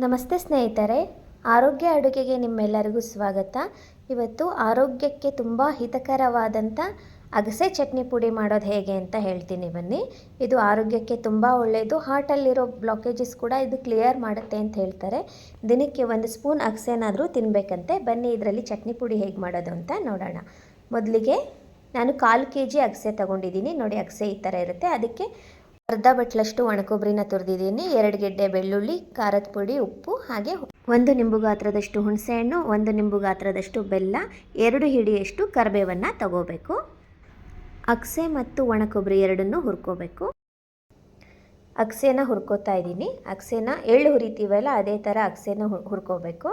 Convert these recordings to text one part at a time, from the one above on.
ನಮಸ್ತೆ ಸ್ನೇಹಿತರೆ, ಆರೋಗ್ಯ ಅಡುಗೆಗೆ ನಿಮ್ಮೆಲ್ಲರಿಗೂ ಸ್ವಾಗತ. ಇವತ್ತು ಆರೋಗ್ಯಕ್ಕೆ ತುಂಬ ಹಿತಕರವಾದಂಥ ಅಗಸೆ ಚಟ್ನಿ ಪುಡಿ ಮಾಡೋದು ಹೇಗೆ ಅಂತ ಹೇಳ್ತೀನಿ ಬನ್ನಿ. ಇದು ಆರೋಗ್ಯಕ್ಕೆ ತುಂಬ ಒಳ್ಳೆಯದು. ಹಾರ್ಟಲ್ಲಿರೋ ಬ್ಲಾಕೇಜಸ್ ಕೂಡ ಇದು ಕ್ಲಿಯರ್ ಮಾಡುತ್ತೆ ಅಂತ ಹೇಳ್ತಾರೆ. ದಿನಕ್ಕೆ 1 ಸ್ಪೂನ್ ಅಗಸೆನಾದರೂ ತಿನ್ನಬೇಕಂತೆ. ಬನ್ನಿ ಇದರಲ್ಲಿ ಚಟ್ನಿ ಪುಡಿ ಹೇಗೆ ಮಾಡೋದು ಅಂತ ನೋಡೋಣ. ಮೊದಲಿಗೆ ನಾನು 1/4 kg ಅಗಸೆ ತೊಗೊಂಡಿದ್ದೀನಿ. ನೋಡಿ, ಅಗಸೆ ಈ ಥರ ಇರುತ್ತೆ. ಅದಕ್ಕೆ ಅರ್ಧ ಬಟ್ಲಷ್ಟು ಒಣಕೊಬ್ಬರಿನ ತುರಿದಿದ್ದೀನಿ, 2 ಗೆಡ್ಡೆ ಬೆಳ್ಳುಳ್ಳಿ, ಖಾರದ ಪುಡಿ, ಉಪ್ಪು, ಹಾಗೆ 1 ನಿಂಬು ಗಾತ್ರದಷ್ಟು ಹುಣಸೆಹಣ್ಣು, 1 ನಿಂಬು ಗಾತ್ರದಷ್ಟು ಬೆಲ್ಲ, 2 ಹಿಡಿಯಷ್ಟು ಕರಿಬೇವನ್ನು ತಗೋಬೇಕು. ಅಗಸೆ ಮತ್ತು ಒಣಕೊಬ್ಬರಿ ಎರಡನ್ನೂ ಹುರ್ಕೋಬೇಕು. ಅಗಸೆನ ಹುರ್ಕೋತಾ ಇದ್ದೀನಿ. ಅಗಸೆನ ಎಳ್ಳು ಹುರಿತೀವಲ್ಲ ಅದೇ ಥರ ಅಗಸೆನ ಹುರ್ಕೋಬೇಕು.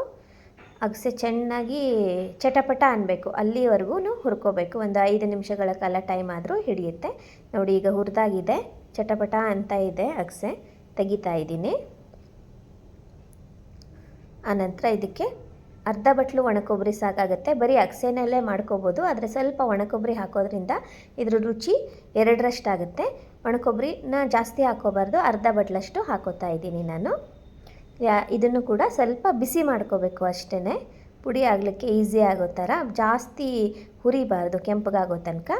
ಅಗಸೆ ಚೆನ್ನಾಗಿ ಚಟಪಟ ಅನ್ನಬೇಕು, ಅಲ್ಲಿವರೆಗೂ ಹುರ್ಕೋಬೇಕು. ಒಂದು 5 ನಿಮಿಷಗಳ ಕಾಲ ಟೈಮ್ ಆದರೂ ಹಿಡಿಯುತ್ತೆ. ನೋಡಿ, ಈಗ ಹುರಿದಾಗಿದೆ, ಚಟಪಟ ಅಂತ ಇದೆ ಅಗಸೆ. ತೆಗಿತಾ ಇದ್ದೀನಿ. ಆನಂತರ ಇದಕ್ಕೆ ಅರ್ಧ ಬಟ್ಲು ಒಣಕೊಬ್ಬರಿ ಸಾಕಾಗುತ್ತೆ. ಬರೀ ಅಗಸೆನಲ್ಲೇ ಮಾಡ್ಕೋಬೋದು, ಆದರೆ ಸ್ವಲ್ಪ ಒಣಕೊಬ್ಬರಿ ಹಾಕೋದ್ರಿಂದ ಇದ್ರ ರುಚಿ 2ರಷ್ಟಾಗುತ್ತೆ. ಒಣಕೊಬ್ಬರಿನ ಜಾಸ್ತಿ ಹಾಕೋಬಾರ್ದು, ಅರ್ಧ ಬಟ್ಲಷ್ಟು ಹಾಕೋತಾ ಇದ್ದೀನಿ ನಾನು. ಇದನ್ನು ಕೂಡ ಸ್ವಲ್ಪ ಬಿಸಿ ಮಾಡ್ಕೋಬೇಕು ಅಷ್ಟೇ, ಪುಡಿ ಆಗಲಿಕ್ಕೆ ಈಸಿ ಆಗೋ ಥರ. ಜಾಸ್ತಿ ಹುರಿಬಾರ್ದು, ಕೆಂಪಗಾಗೋ ತನಕ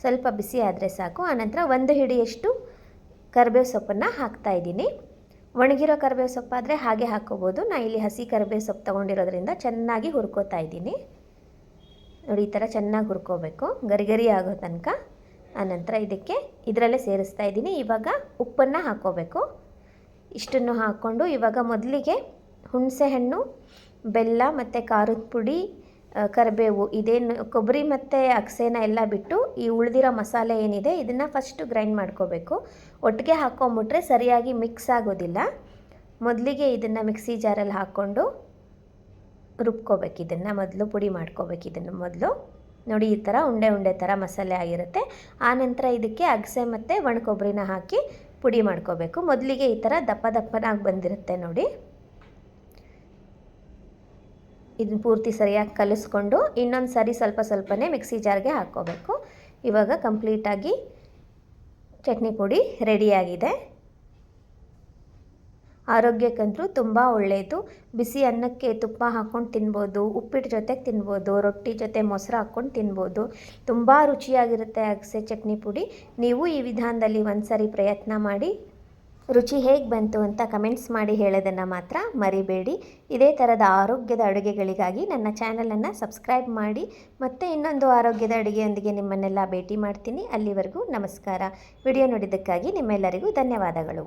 ಸ್ವಲ್ಪ ಬಿಸಿ ಆದರೆ ಸಾಕು. ಆನಂತರ 1 ಹಿಡಿಯಷ್ಟು ಕರಿಬೇವು ಸೊಪ್ಪನ್ನು ಹಾಕ್ತಾಯಿದ್ದೀನಿ. ಒಣಗಿರೋ ಕರಿಬೇವು ಸೊಪ್ಪಾದರೆ ಹಾಗೆ ಹಾಕ್ಕೋಬೋದು. ನಾನು ಇಲ್ಲಿ ಹಸಿ ಕರಿಬೇವು ಸೊಪ್ಪು ತೊಗೊಂಡಿರೋದ್ರಿಂದ ಚೆನ್ನಾಗಿ ಹುರ್ಕೋತಾ ಇದ್ದೀನಿ. ನೋಡಿ, ಈ ಥರ ಚೆನ್ನಾಗಿ ಹುರ್ಕೋಬೇಕು, ಗರಿ ಆಗೋ ತನಕ. ಆನಂತರ ಇದರಲ್ಲೇ ಸೇರಿಸ್ತಾ ಇದ್ದೀನಿ. ಇವಾಗ ಉಪ್ಪನ್ನು ಹಾಕ್ಕೋಬೇಕು. ಇಷ್ಟನ್ನು ಹಾಕ್ಕೊಂಡು ಇವಾಗ ಮೊದಲಿಗೆ ಹುಣಸೆಹಣ್ಣು, ಬೆಲ್ಲ ಮತ್ತು ಖಾರದ ಪುಡಿ, ಕರಿಬೇವು, ಇದೇನು ಕೊಬ್ಬರಿ ಮತ್ತು ಅಗಸೆನ ಎಲ್ಲ ಬಿಟ್ಟು ಈ ಉಳಿದಿರೋ ಮಸಾಲೆ ಏನಿದೆ ಇದನ್ನು ಫಸ್ಟು ಗ್ರೈಂಡ್ ಮಾಡ್ಕೋಬೇಕು. ಒಟ್ಟಿಗೆ ಹಾಕ್ಕೊಂಬಿಟ್ರೆ ಸರಿಯಾಗಿ ಮಿಕ್ಸ್ ಆಗೋದಿಲ್ಲ. ಮೊದಲಿಗೆ ಇದನ್ನು ಮಿಕ್ಸಿ ಜಾರಲ್ಲಿ ಹಾಕ್ಕೊಂಡು ರುಬ್ಕೋಬೇಕು. ಇದನ್ನು ಮೊದಲು ಪುಡಿ ಮಾಡ್ಕೋಬೇಕು. ಇದನ್ನು ಮೊದಲು ನೋಡಿ, ಈ ಥರ ಉಂಡೆ ಥರ ಮಸಾಲೆ ಆಗಿರುತ್ತೆ. ಆನಂತರ ಇದಕ್ಕೆ ಅಗಸೆ ಮತ್ತು ಒಣಕೊಬ್ಬರಿನ ಹಾಕಿ ಪುಡಿ ಮಾಡ್ಕೋಬೇಕು. ಮೊದಲಿಗೆ ಈ ಥರ ದಪ್ಪನಾಗಿ ಬಂದಿರುತ್ತೆ ನೋಡಿ. ಇದನ್ನು ಪೂರ್ತಿ ಸರಿಯಾಗಿ ಕಲಿಸ್ಕೊಂಡು ಇನ್ನೊಂದು ಸರಿ ಸ್ವಲ್ಪನೇ ಮಿಕ್ಸಿ ಜಾರ್ಗೆ ಹಾಕ್ಕೋಬೇಕು. ಇವಾಗ ಕಂಪ್ಲೀಟಾಗಿ ಚಟ್ನಿ ಪುಡಿ ರೆಡಿಯಾಗಿದೆ. ಆರೋಗ್ಯಕ್ಕಂತೂ ತುಂಬ ಒಳ್ಳೆಯದು. ಬಿಸಿ ಅನ್ನಕ್ಕೆ ತುಪ್ಪ ಹಾಕ್ಕೊಂಡು ತಿನ್ಬೋದು, ಉಪ್ಪಿಟ್ಟು ಜೊತೆಗೆ ತಿನ್ಬೋದು, ರೊಟ್ಟಿ ಜೊತೆ ಮೊಸರು ಹಾಕ್ಕೊಂಡು ತಿನ್ಬೋದು. ತುಂಬ ರುಚಿಯಾಗಿರುತ್ತೆ ಅಗಸೆ ಚಟ್ನಿ ಪುಡಿ. ನೀವು ಈ ವಿಧಾನದಲ್ಲಿ ಒಂದು ಸರಿ ಪ್ರಯತ್ನ ಮಾಡಿ ರುಚಿ ಹೇಗೆ ಬಂತು ಅಂತ ಕಮೆಂಟ್ಸ್ ಮಾಡಿ ಹೇಳೋದನ್ನು ಮಾತ್ರ ಮರಿಬೇಡಿ. ಇದೇ ಥರದ ಆರೋಗ್ಯದ ಅಡುಗೆಗಳಿಗಾಗಿ ನನ್ನ ಚಾನಲನ್ನು ಸಬ್ಸ್ಕ್ರೈಬ್ ಮಾಡಿ. ಮತ್ತೆ ಇನ್ನೊಂದು ಆರೋಗ್ಯದ ಅಡುಗೆಯೊಂದಿಗೆ ನಿಮ್ಮನ್ನೆಲ್ಲ ಭೇಟಿ ಮಾಡ್ತೀನಿ. ಅಲ್ಲಿವರೆಗೂ ನಮಸ್ಕಾರ. ವಿಡಿಯೋ ನೋಡಿದ್ದಕ್ಕಾಗಿ ನಿಮ್ಮೆಲ್ಲರಿಗೂ ಧನ್ಯವಾದಗಳು.